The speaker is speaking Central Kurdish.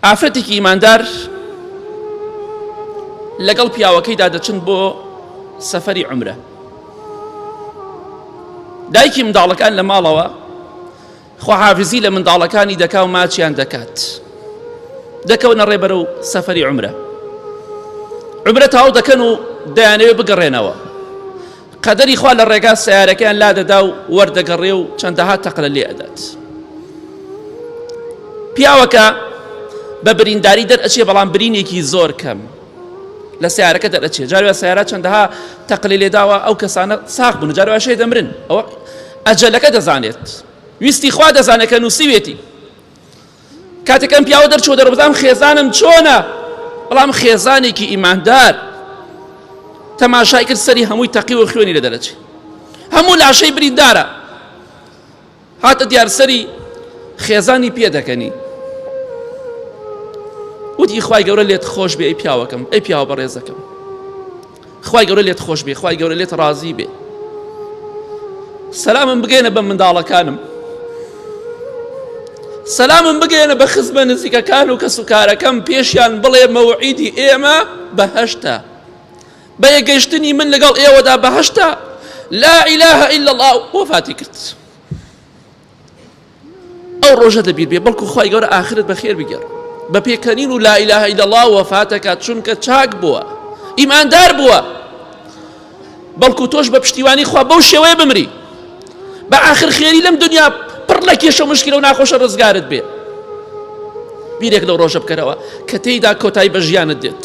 ئافرەتێکی ئیماندار لەگەڵ پیاوەکەیدا دەچن بۆ سەفەری عومرە. دایکی منداڵەکان لە ماڵەوە خواحافزی لە منداڵەکانی دەکا و ماچیان دەکات، دەکەونە ڕێبەرە و سەفەری عومرە. عومرە تاو دەکەن و دەیانەوێ بگەڕێنەوە. قەدەری خوا لە ڕێگا سیارەکەیان لا دەدا و وەردەگەڕێ و چەندەها تەقلە لێ ئەدات. پیاوەکە بە برینداری دەرئەچێ، بەڵام برینێکی زۆر کەم لە سیارەکە دەرئەچێ. جاروێ سیارە چەندەها تەقلە لێداوە، ئەو کەسانە ساغ بوون، جاروێ شەی دەمرن. ئەوە ئەجەلەکە دەزانێت، ویستی خوا دەزانێت کە نووسیوێتی. کاتێکم پیاوە دەرچۆ دەربزانم خێزانم چۆنە، بەڵام خێزانێکی ئیماندار تەماشای کرد سەری هەمووی تەقی و خوێنی لە دەرەچێ، هەموو لاشەی بریندارە. هاتە دیار سەری خێزانی پێ دەکەنی، وتی خوای گەورە لێت خۆش بێ ئەی پیاوەکەم، ئەی پیاوە بەڕێزەکەم، خوای گەورە لێت خۆش بێ، خوای گەورە لێت ڕازی بێ، سەلامم بگەێنە بە منداڵەکانم، سەلامم بگەێنە بە خزمە نزیکەکان و کەسوکارەکەم، پێشیان بڵێ مەوعیدی ئێمە بەهەشتە، بە یەگەیشتنی من لەگەڵ ئێوەدا بەهەشتە. لا إله إلا الله. وفاتی کرد. ئەو ڕۆژە دەبیر بێ، بەڵکو خوای گەورە ئاخرت بەخێر بگەڕ بە پێکەنین و لا إله إلا الله وفاتەکات، چونکە چاک بووە، ئیماندار بووە. بەڵکو تۆش بە پشتیوانی خوا بەو شێوەیە بمری، بە ئاخر خێری لەم دنیا پڕ لە کێشە و مشکلە و ناخۆشە ڕزگارت بێ. بیرێک لەو ڕۆژە بکەرەوە کە تێیدا کۆتایی بە ژیانت دێت.